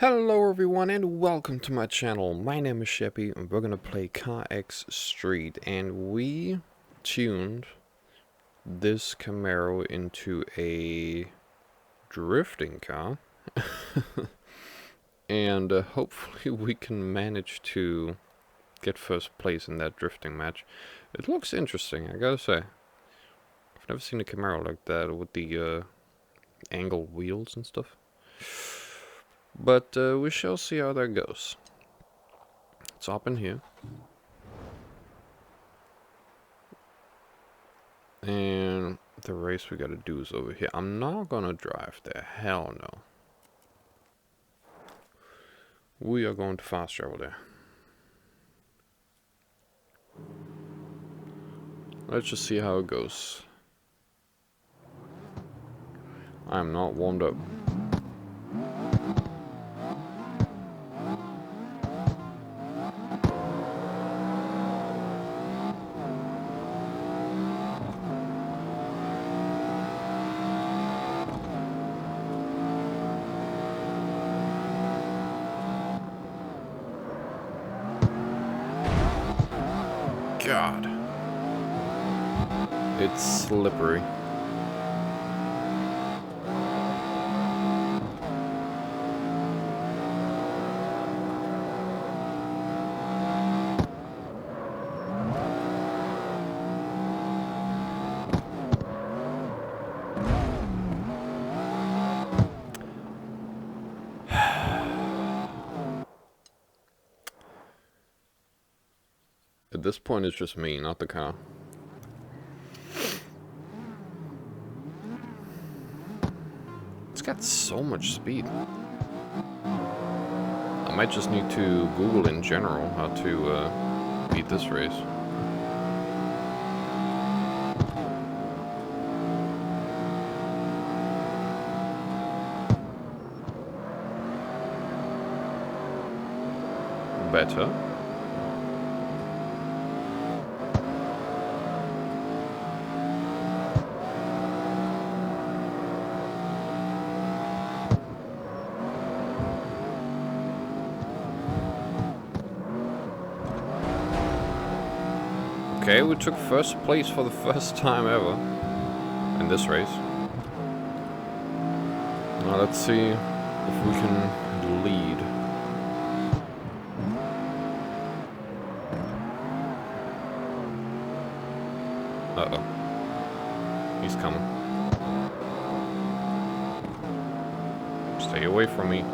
Hello everyone and welcome to my channel. My name is Sheppy and we're gonna play CarX Street, and we tuned this Camaro into a drifting car and hopefully we can manage to get first place in that drifting match. It looks interesting, I gotta say. I've never seen a Camaro like that with the angled wheels and stuff. But we shall see how that goes. Let's hop in here. And the race we gotta do is over here. I'm not gonna drive there. Hell no. We are going to fast travel there. Let's just see how it goes. I'm not warmed up. God. It's slippery. At this point, it's just me, not the car. It's got so much speed. I might just need to Google in general how to beat this race. Better. Okay, we took first place for the first time ever in this race. Now let's see if we can lead. Uh-oh. He's coming. Stay away from me.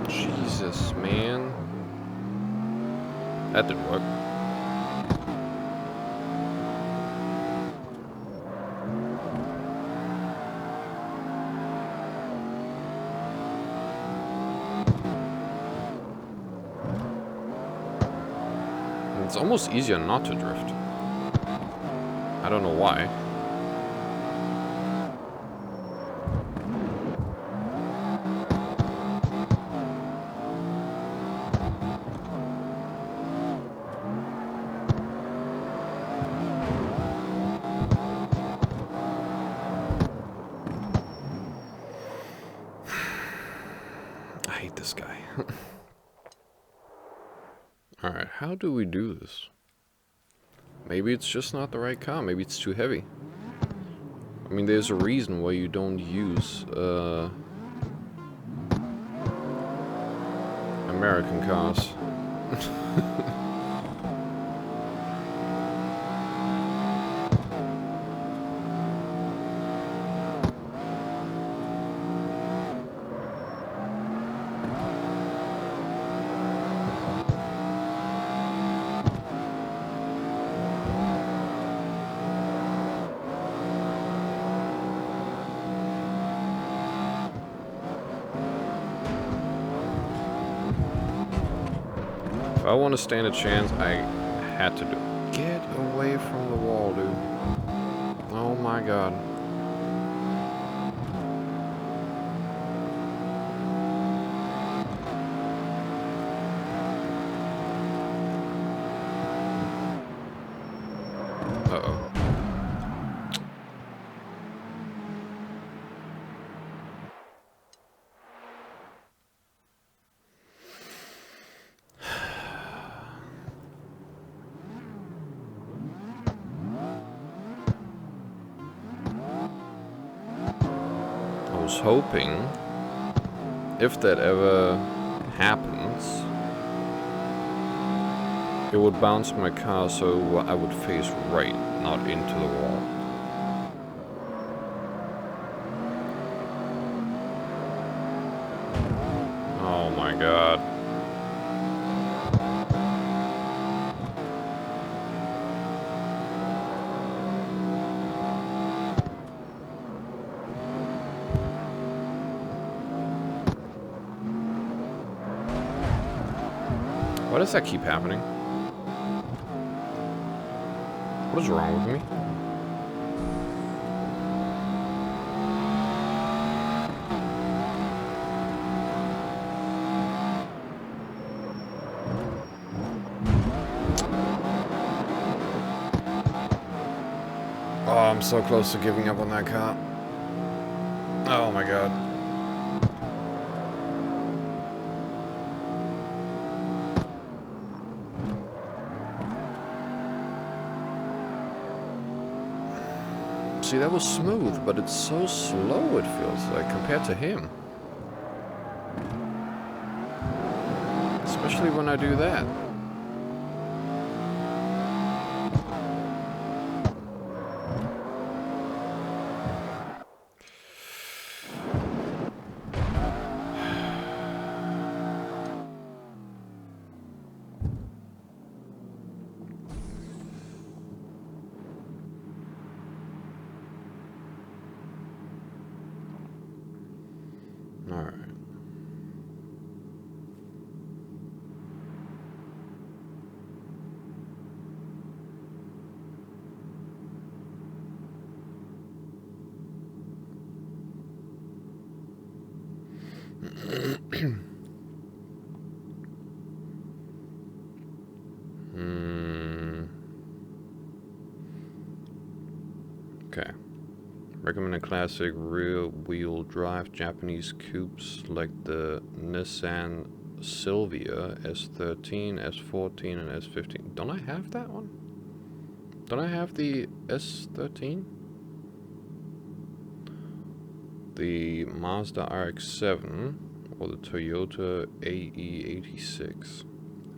Jesus, man. That didn't work. It's almost easier not to drift. I don't know why. I hate this guy. Alright, how do we do this? Maybe it's just not the right car. Maybe it's too heavy. I mean, there's a reason why you don't use American cars. If I want to stand a chance, I had to do it. Get away from the wall, dude. Oh my god. Uh-oh. was hoping, if that ever happens, it would bounce my car so I would face right, not into the wall. Oh my god. Why does that keep happening? What is wrong with me? Oh, I'm so close to giving up on that car. Oh my god. See, that was smooth, but it's so slow, it feels like, compared to him. Especially when I do that. Alright. Okay. Recommend a classic rear-wheel drive Japanese coupes like the Nissan Silvia S13, S14, and S15. Don't I have that one? Don't I have the S13? The Mazda RX-7 or the Toyota AE86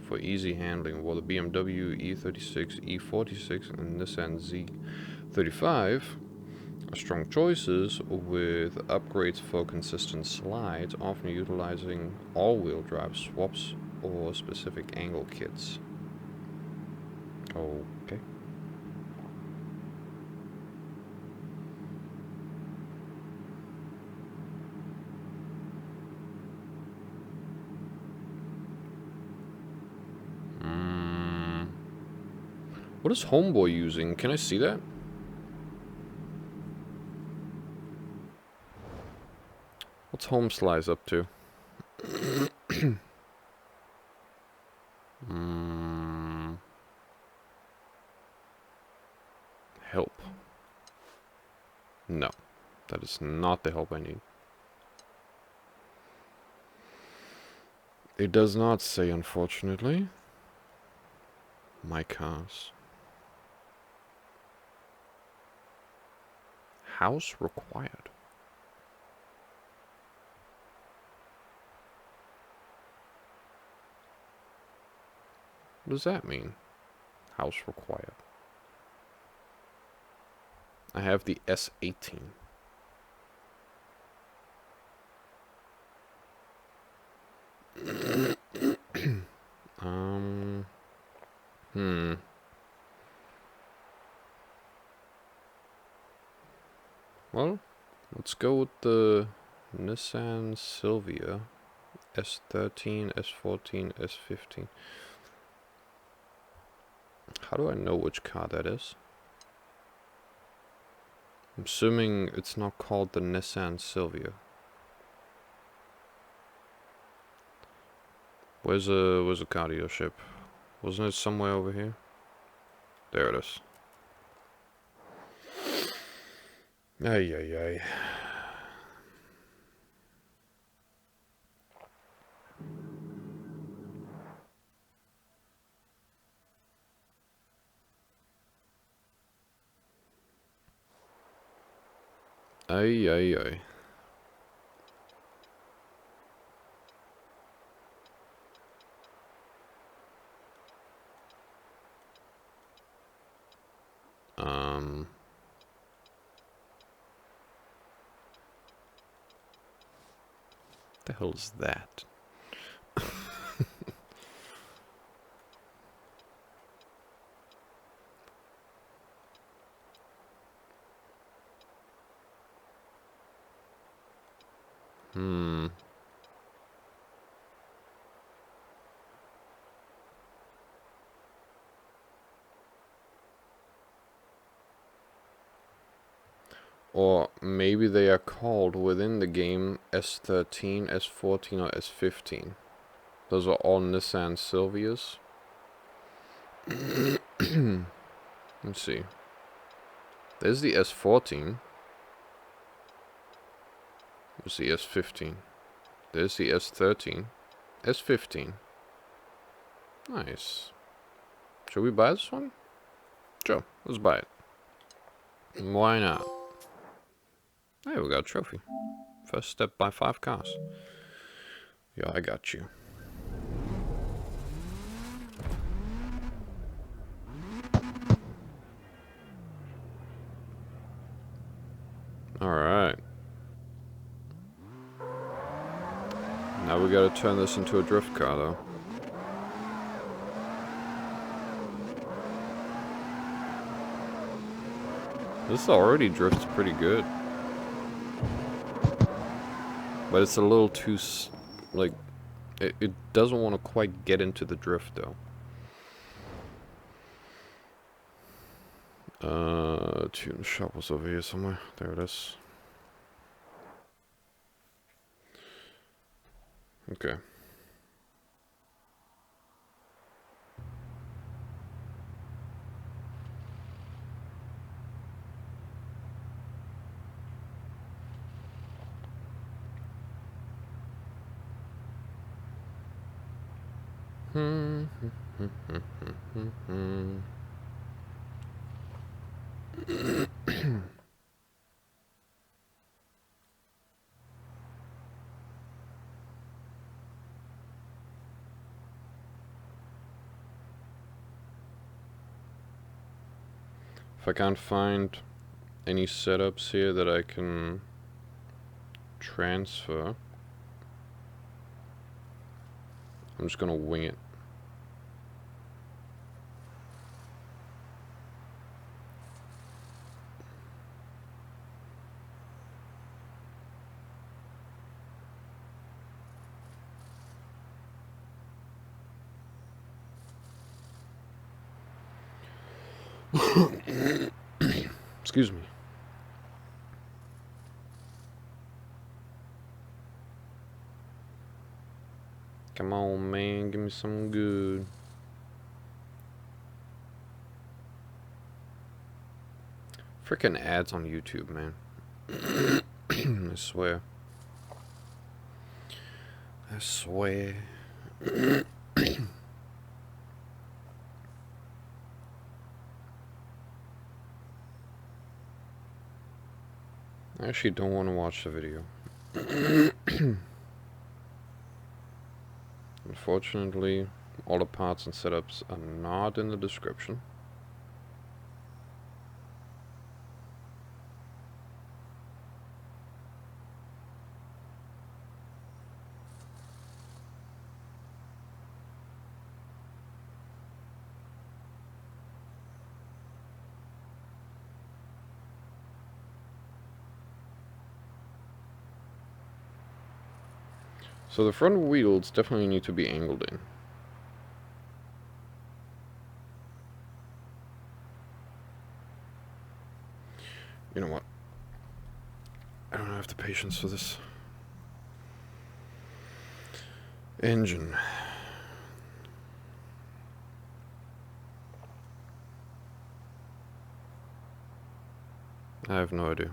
for easy handling, while the BMW E36, E46, and Nissan Z35 are strong choices with upgrades for consistent slides, often utilizing all-wheel drive swaps or specific angle kits. Okay. What is Homeboy using? Can I see that? What's Home Slice up to? Help. No, that is not the help I need. It does not say, unfortunately. My cars. House required. What does that mean? House required. I have the S18. Well, let's go with the Nissan Silvia S13, S14, S15. How do I know which car that is? I'm assuming it's not called the Nissan Silvia. Where's a car dealership? Wasn't it somewhere over here? There it is. Ay, ay, ay. Ay, ay, ay. The hell is that? Hmm. Or maybe they are called within the game S13, S14, or S15. Those are all Nissan Silvias. Let's see. There's the S14. There's the S15. There's the S13. S15. Nice. Should we buy this one? Sure, let's buy it. Why not? Hey, we got a trophy. First step by 5 cars. Yeah, I got you. Alright. Now we gotta turn this into a drift car, though. This already drifts pretty good. But it's a little too, like, it doesn't want to quite get into the drift, though. Tune shop was over here somewhere. There it is. Okay. If I can't find any setups here that I can transfer, I'm just gonna wing it. Excuse me. Come on, man, give me some good. Freaking ads on YouTube, man. I swear. I swear. I actually don't want to watch the video. Unfortunately, all the parts and setups are not in the description. So the front wheels definitely need to be angled in. You know what? I don't have the patience for this. Engine. I have no idea.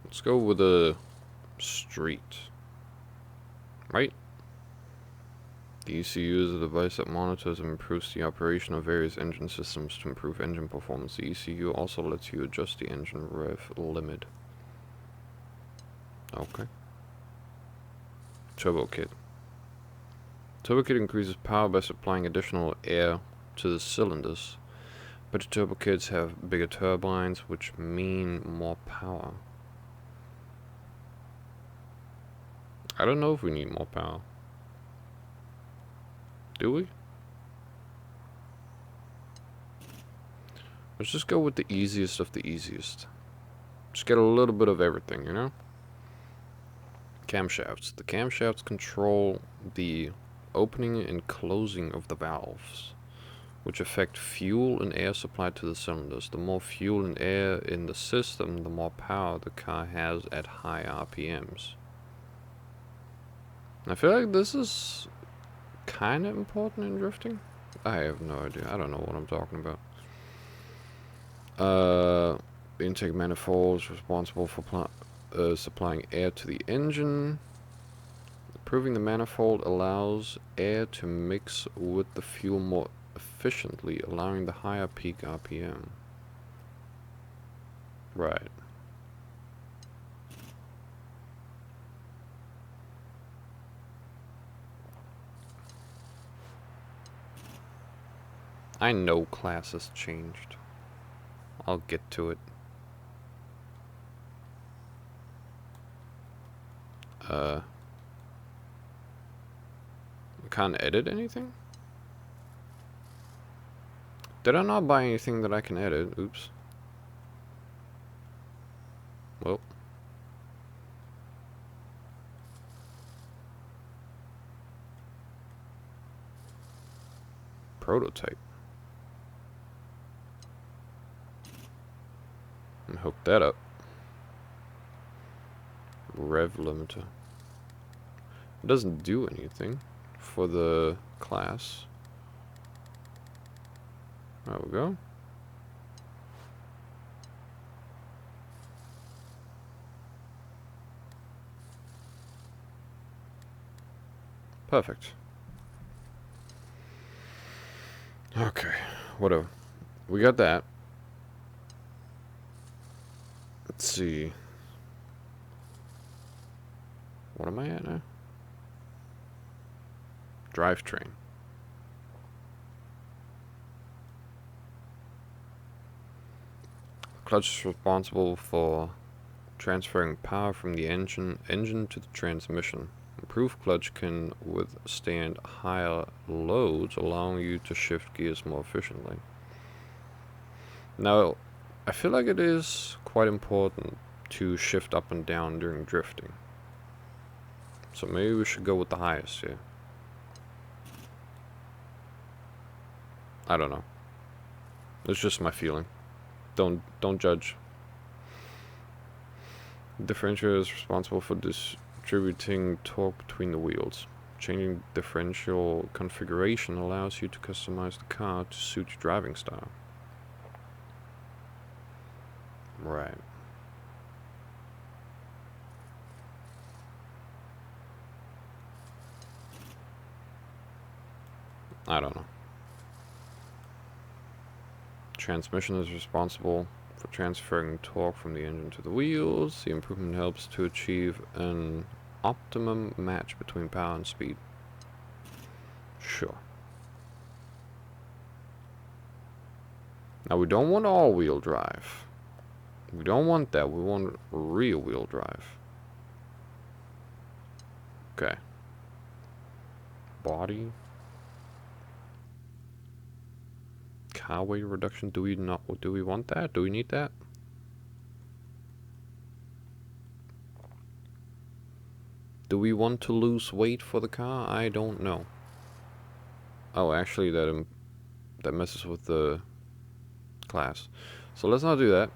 Let's go with a street. Right? The ECU is a device that monitors and improves the operation of various engine systems to improve engine performance. The ECU also lets you adjust the engine rev limit. Okay. Turbo kit. Turbo kit increases power by supplying additional air to the cylinders. But the turbo kits have bigger turbines, which mean more power. I don't know if we need more power. Do we? Let's just go with the easiest of the easiest. Just get a little bit of everything, you know? Camshafts. The camshafts control the opening and closing of the valves, which affect fuel and air supply to the cylinders. The more fuel and air in the system, the more power the car has at high RPMs. I feel like this is kind of important in drifting. I have no idea. I don't know what I'm talking about. The intake manifold is responsible for supplying air to the engine. Improving the manifold allows air to mix with the fuel more efficiently, allowing the higher peak RPM. Right. I know class has changed. I'll get to it. I can't edit anything? Did I not buy anything that I can edit? Oops. Well. Prototype. And hook that up. Rev limiter. It doesn't do anything for the class. There we go. Perfect. Okay, whatever. We got that. Let's see. What am I at now? Drivetrain. Clutch is responsible for transferring power from the engine to the transmission. Improved clutch can withstand higher loads, allowing you to shift gears more efficiently. Now, I feel like it is quite important to shift up and down during drifting. So maybe we should go with the highest here. I don't know. It's just my feeling. Don't judge. Differential is responsible for distributing torque between the wheels. Changing differential configuration allows you to customize the car to suit your driving style. Right. I don't know. Transmission is responsible for transferring torque from the engine to the wheels. The improvement helps to achieve an optimum match between power and speed. Sure. Now we don't want all-wheel drive. We don't want that. We want rear-wheel drive. Okay. Body. Car weight reduction. Do we want that? Do we need that? Do we want to lose weight for the car? I don't know. Oh, actually, that messes with the class. So let's not do that.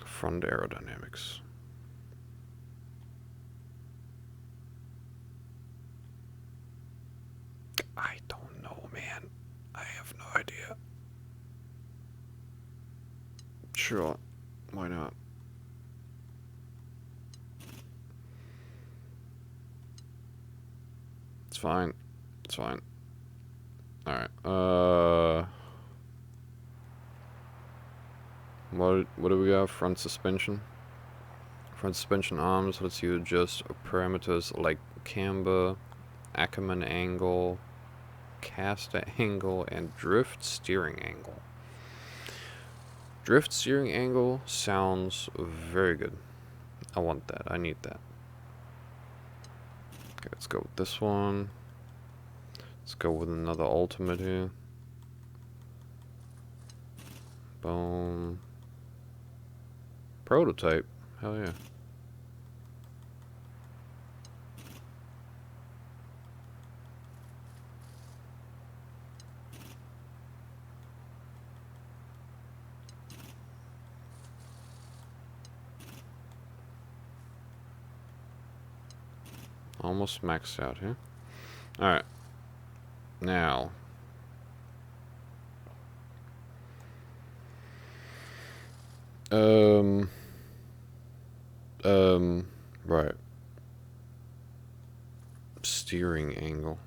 Front aerodynamics. I don't know, man. I have no idea. Sure. Why not? It's fine. It's fine. Alright, what do we got? Front suspension. Front suspension arms lets you adjust parameters like camber, Ackerman angle, caster angle, and drift steering angle. Drift steering angle sounds very good. I want that. I need that. Okay, let's go with this one. Let's go with another ultimate here. Boom. Prototype. Hell yeah. Almost maxed out here. Alright. Now. Right. Steering angle.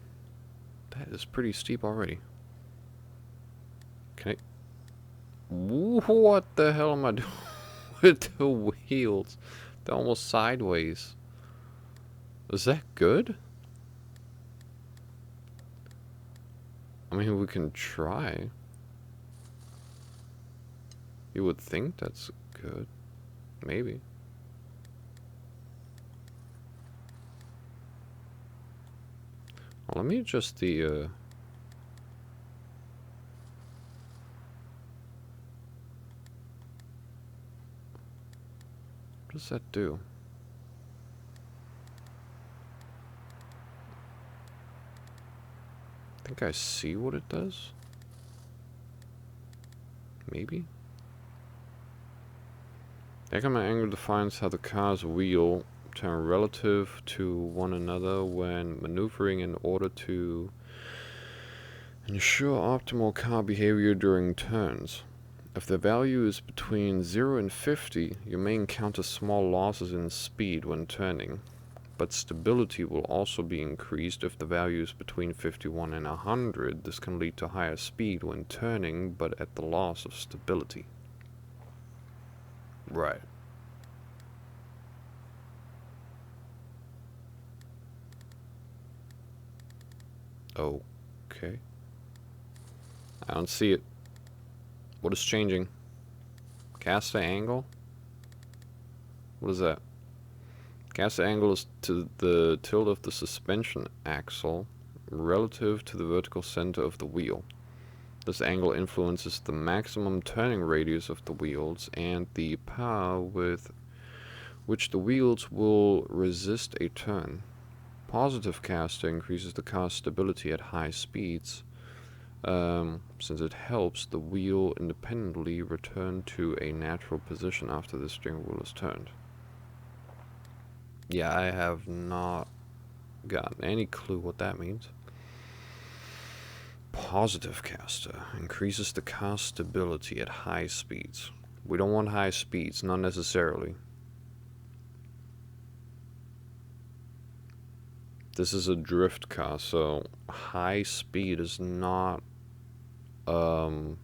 That is pretty steep already. Can I... What the hell am I doing with the wheels? They're almost sideways. Is that good? I mean, we can try. You would think that's good. Maybe. Well, let me adjust the, what does that do? I think I see what it does. Maybe? Ackerman angle defines how the car's wheel turn relative to one another when maneuvering in order to ensure optimal car behavior during turns. If the value is between 0 and 50, you may encounter small losses in speed when turning, but stability will also be increased if the value is between 51 and 100. This can lead to higher speed when turning, but at the loss of stability. Right. Okay. I don't see it. What is changing? Caster angle? What is that? Caster angle is to the tilt of the suspension axle relative to the vertical center of the wheel. This angle influences the maximum turning radius of the wheels and the power with which the wheels will resist a turn. Positive caster increases the car's stability at high speeds, since it helps the wheel independently return to a natural position after the steering wheel is turned. Yeah, I have not gotten any clue what that means. Positive caster increases the car's stability at high speeds. We don't want high speeds, not necessarily. This is a drift car, so high speed is not of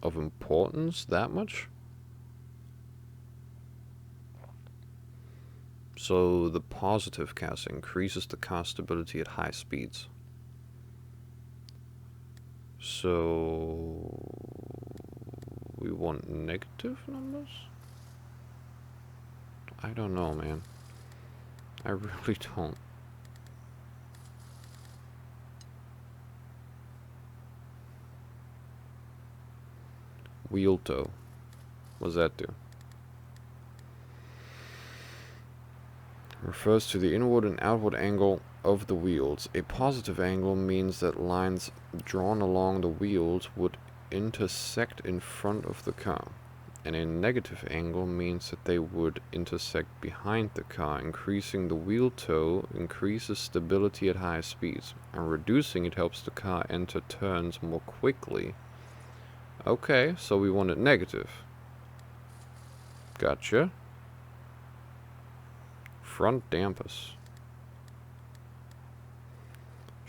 importance that much. So the positive caster increases the car stability at high speeds. So we want negative numbers? I don't know, man. I really don't. Wheel toe. What does that do? Refers to the inward and outward angle of the wheels. A positive angle means that lines drawn along the wheels would intersect in front of the car, and a negative angle means that they would intersect behind the car. Increasing the wheel toe increases stability at high speeds, and reducing it helps the car enter turns more quickly. Okay, so we want it negative. Gotcha. Front dampers.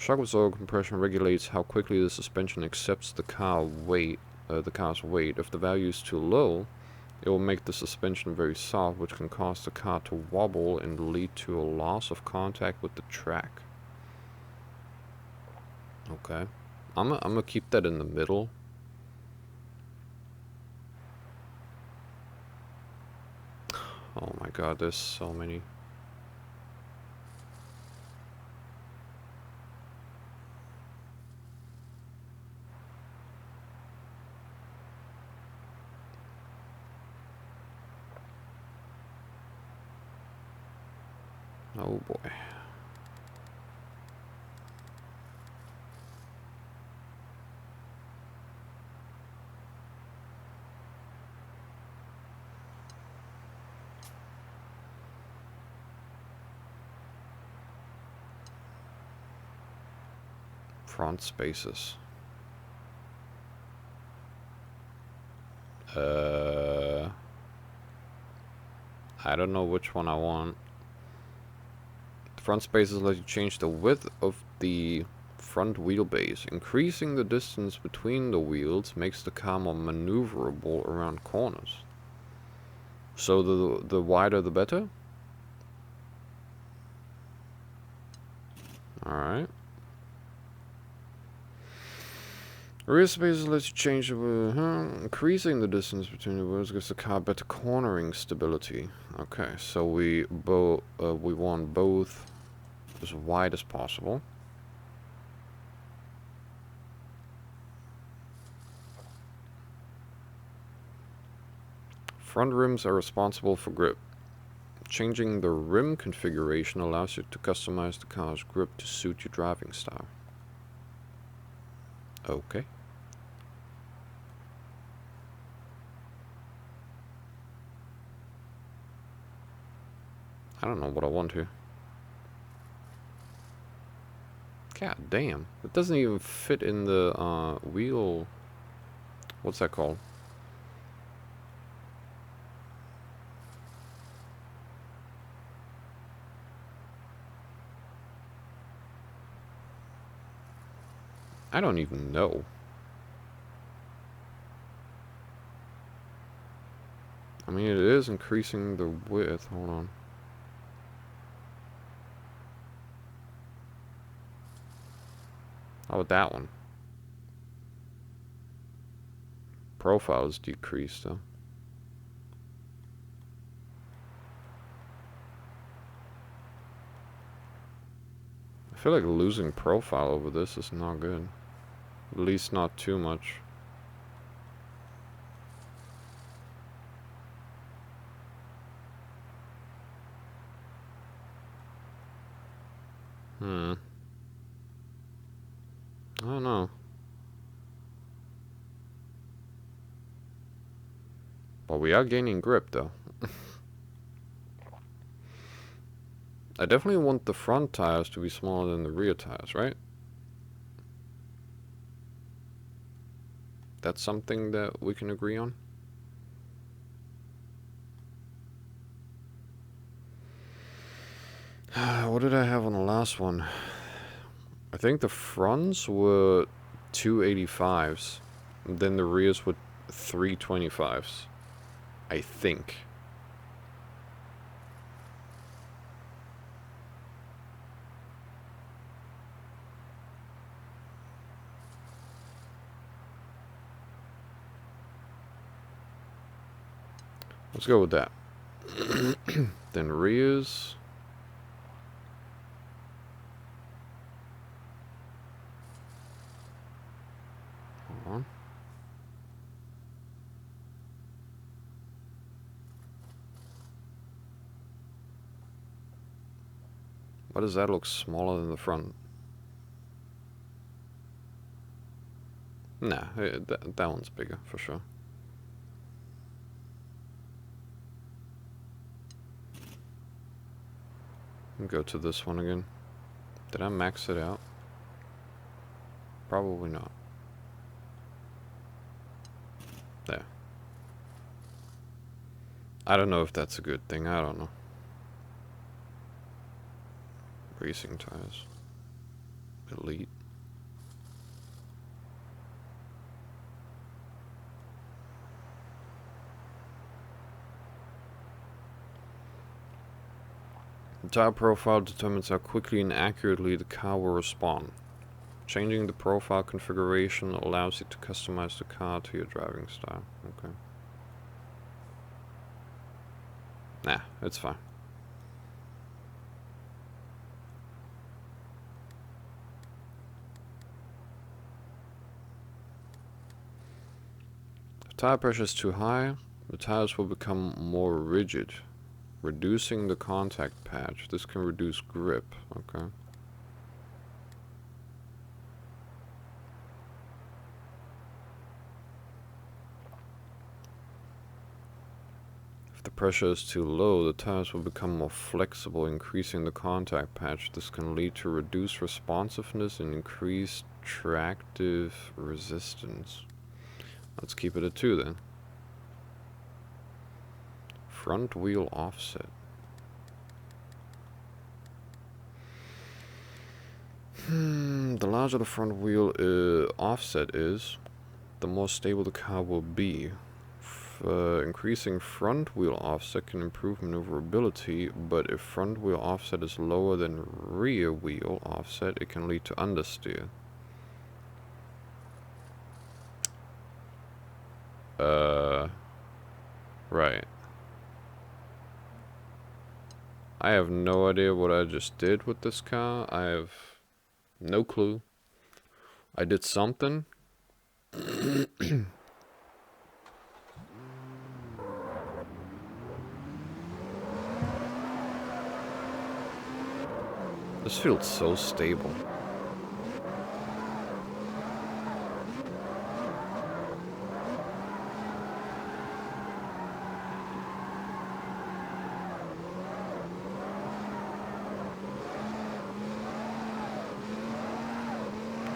Shock absorber compression regulates how quickly the suspension accepts the car's weight. If the value is too low, it will make the suspension very soft, which can cause the car to wobble and lead to a loss of contact with the track. Okay. I'm gonna keep that in the middle. Oh my god, there's so many. Oh boy. Front spaces. I don't know which one I want. The front spaces let you change the width of the front wheelbase. Increasing the distance between the wheels makes the car more maneuverable around corners. So the wider the better? Alright. Rear spaces lets you change the increasing the distance between the wheels gives the car better cornering stability. Okay, so we want both as wide as possible. Front rims are responsible for grip. Changing the rim configuration allows you to customize the car's grip to suit your driving style. Okay. I don't know what I want here. God damn. It doesn't even fit in the wheel. What's that called? I don't even know. I mean, it is increasing the width. Hold on. How about that one? Profile is decreased though. I feel like losing profile over this is not good. At least not too much. I don't know. But we are gaining grip though. I definitely want the front tires to be smaller than the rear tires, right? That's something that we can agree on. What did I have on the last one? I think the fronts were 285s. Then the rears were 325s. I think. Let's go with that. Then rears. Hold on. Why does that look smaller than the front? Nah, that one's bigger for sure. Go to this one again. Did I max it out? Probably not. There. I don't know if that's a good thing. I don't know. Racing tires. Elite. The tire profile determines how quickly and accurately the car will respond. Changing the profile configuration allows you to customize the car to your driving style. Okay. Nah, it's fine. If tire pressure is too high, the tires will become more rigid, reducing the contact patch. This can reduce grip. Okay. If the pressure is too low, the tires will become more flexible, increasing the contact patch. This can lead to reduced responsiveness and increased tractive resistance. Let's keep it at 2 then. Front wheel offset. The larger the front wheel offset is, the more stable the car will be. Increasing front wheel offset can improve maneuverability, but if front wheel offset is lower than rear wheel offset, it can lead to understeer. Right. I have no idea what I just did with this car. I have no clue. I did something. This feels so stable.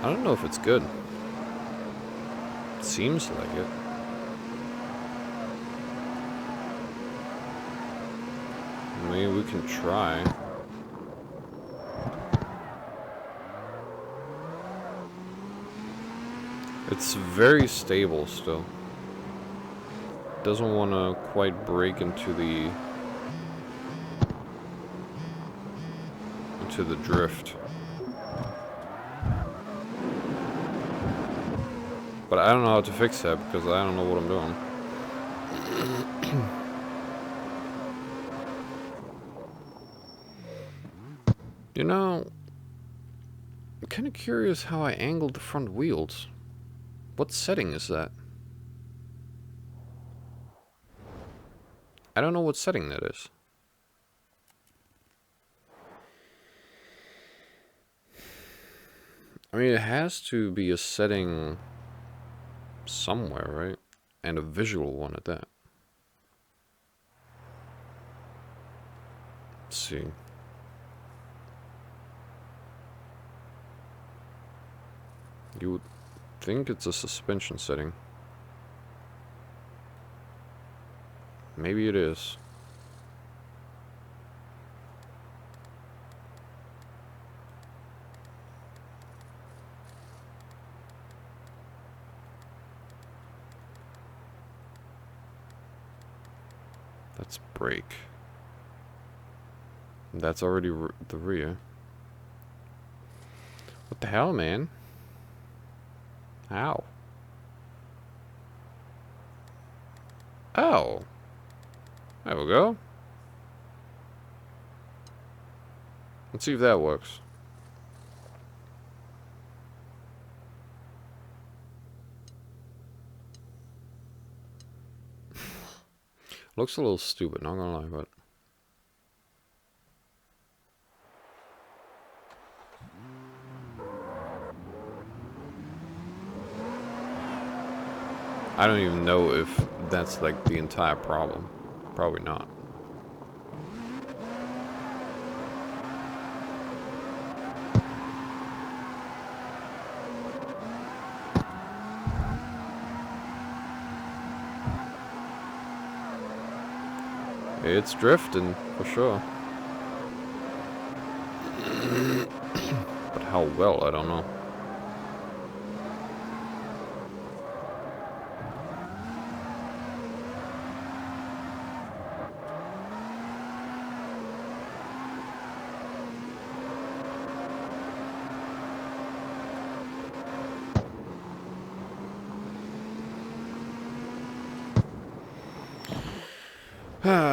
I don't know if it's good. It seems like it. Maybe we can try. It's very stable still. Doesn't want to quite break into the drift. But I don't know how to fix that because I don't know what I'm doing. You know, I'm kind of curious how I angled the front wheels. What setting is that? I don't know what setting that is. I mean, it has to be a setting somewhere, right? And a visual one at that. Let's see. You would think it's a suspension setting. Maybe it is. That's brake. That's already the rear. What the hell, man? How? Oh. There we go. Let's see if that works. Looks a little stupid, not gonna lie, but... I don't even know if that's like the entire problem. Probably not. It's drifting, for sure. But How well, I don't know.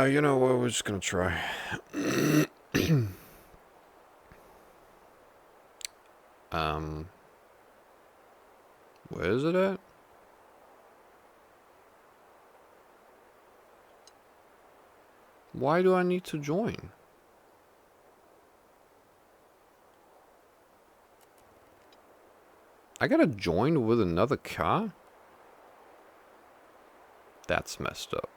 You know what, we're just gonna try. Where is it at? Why do I need to join? I gotta join with another car? That's messed up.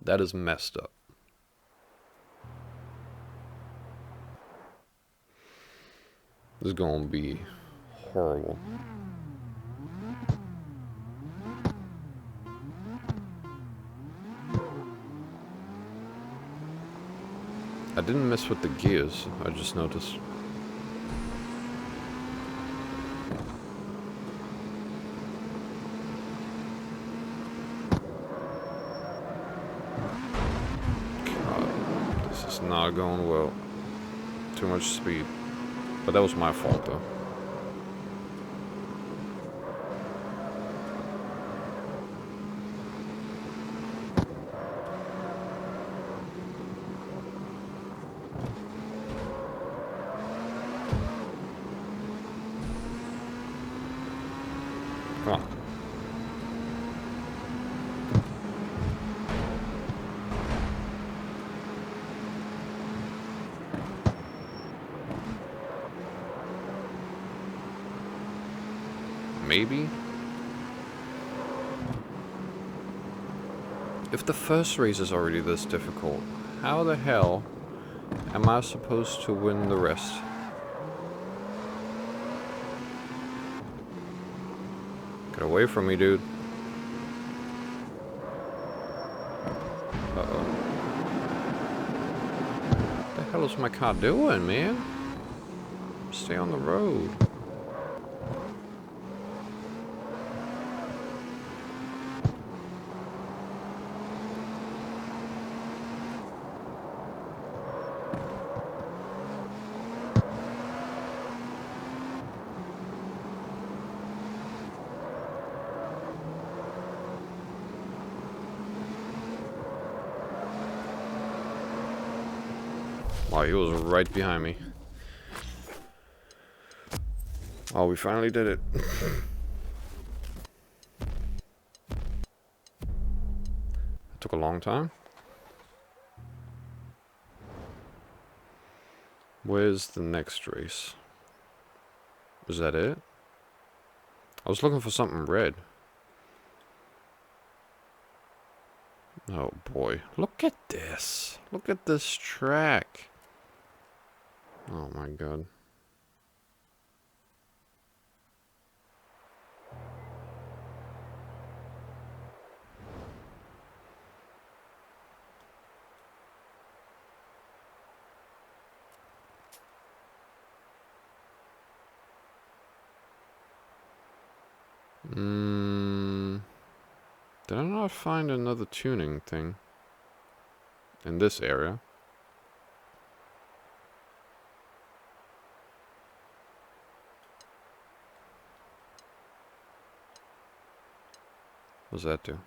That is messed up. This is gonna be horrible. I didn't mess with the gears, I just noticed. God, this is not going well. Too much speed. But that was my fault though. Come on. Maybe? If the first race is already this difficult, how the hell am I supposed to win the rest? Get away from me, dude. Uh-oh. What the hell is my car doing, man? Stay on the road. Wow, he was right behind me. Oh, we finally did it. It took a long time. Where's the next race? Is that it? I was looking for something red. Oh boy. Look at this. Look at this track. Oh my god. Did I not find another tuning thing in this area? What does that do?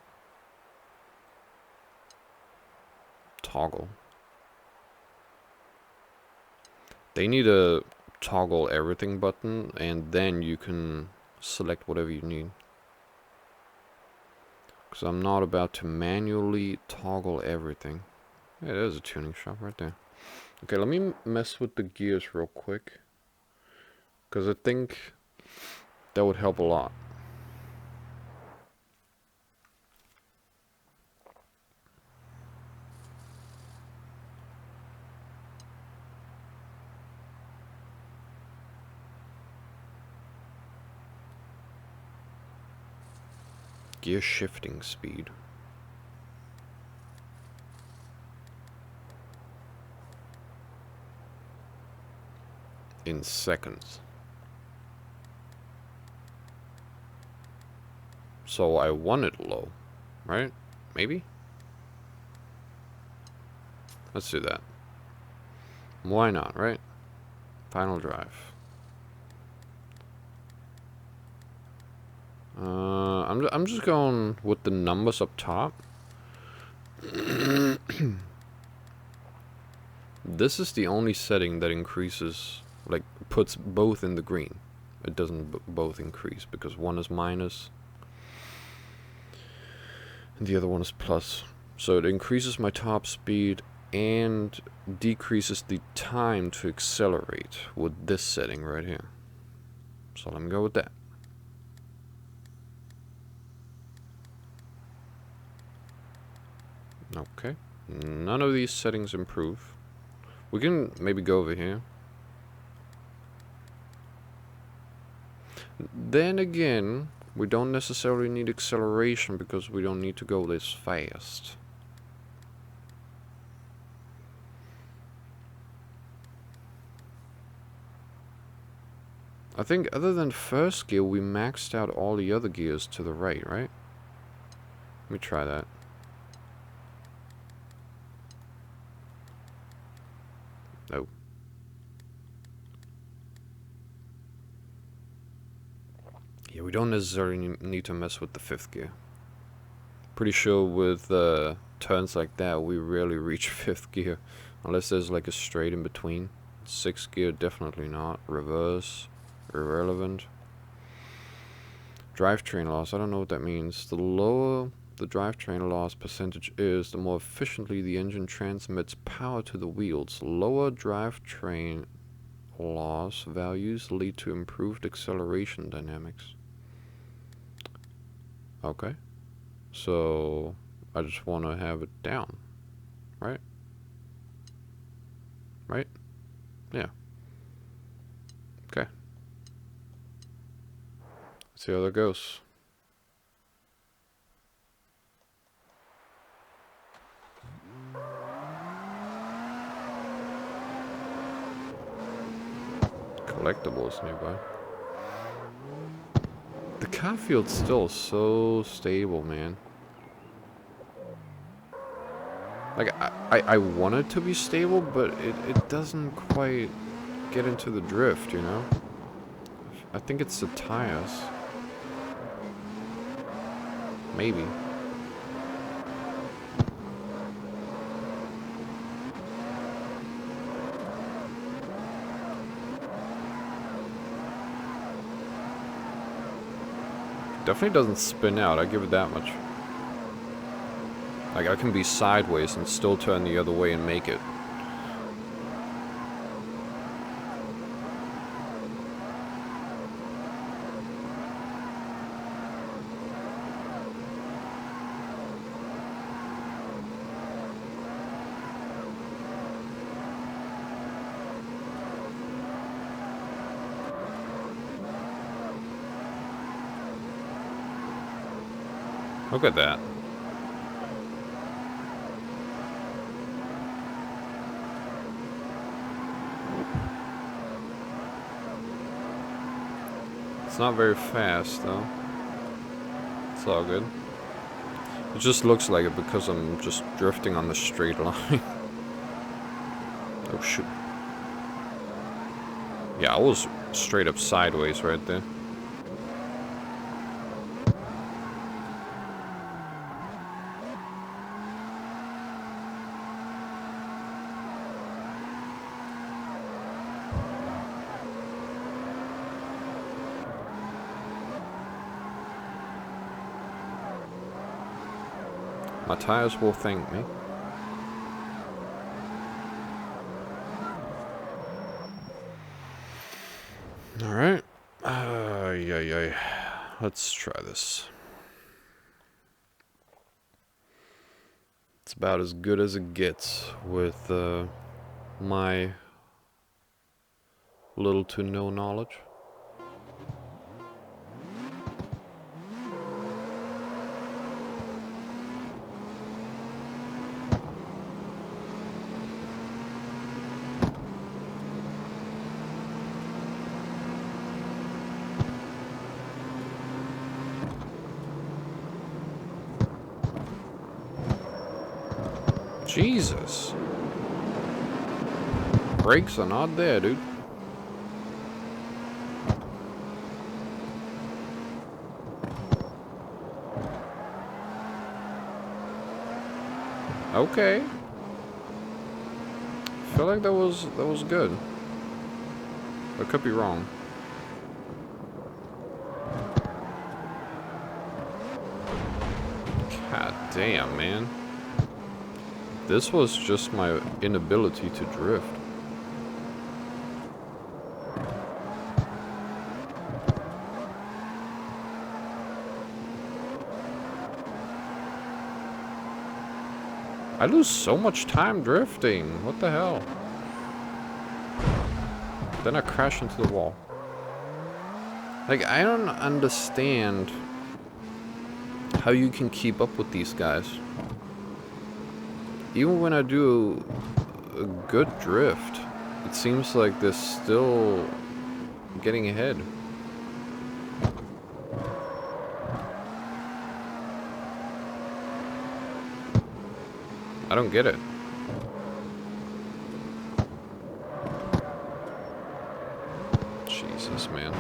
Toggle. They need a toggle everything button, and then you can select whatever you need. Because I'm not about to manually toggle everything. Yeah, there's a tuning shop right there. Okay, let me mess with the gears real quick. Because I think that would help a lot. Gear shifting speed. in seconds. So I want it low, right? Maybe? Let's do that. Why not, right? Final drive. I'm just going with the numbers up top. This is the only setting that increases, like, puts both in the green. It doesn't both increase because one is minus and the other one is plus. So it increases my top speed and decreases the time to accelerate with this setting right here. So let me go with that. Okay. None of these settings improve. We can maybe go over here. Then again, we don't necessarily need acceleration because we don't need to go this fast. I think other than first gear, we maxed out all the other gears to the right? Let me try that. No. Yeah, we don't necessarily need to mess with the fifth gear. Pretty sure with turns like that, we rarely reach fifth gear. Unless there's like a straight in between. Sixth gear, definitely not. Reverse, irrelevant. Drivetrain loss, I don't know what that means. The lower the drivetrain loss percentage is, the more efficiently the engine transmits power to the wheels. Lower drivetrain loss values lead to improved acceleration dynamics. Okay. So I just want to have it down, right? Right? Yeah. Okay. Let's see how that goes. Collectibles nearby. The car feels still so stable, man. Like, I want it to be stable, but it doesn't quite get into the drift, you know? I think it's the tires. Maybe. Definitely doesn't spin out, I give it that much. Like, I can be sideways and still turn the other way and make it. Look at that. It's not very fast, though. It's all good. It just looks like it because I'm just drifting on the straight line. Oh, shoot. Yeah, I was straight up sideways right there. My tires will thank me. Alright. Let's try this. It's about as good as it gets with my little to no knowledge. Jesus. Brakes are not there, dude. Okay. I feel like that was good. I could be wrong. God damn, man. This was just my inability to drift. I lose so much time drifting. What the hell? Then I crash into the wall. Like, I don't understand how you can keep up with these guys. Even when I do a good drift, it seems like they're still getting ahead. I don't get it. Jesus, man.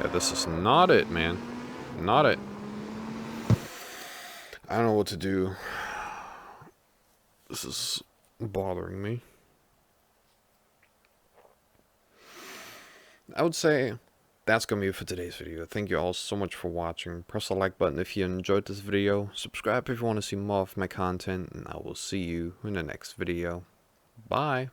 Yeah, this is not it, man. Not it. I don't know what to do. This is bothering me. I would say that's gonna be it for today's video. Thank you all so much for watching. Press the like button if you enjoyed this video. Subscribe if you want to see more of my content. And I will see you in the next video. Bye.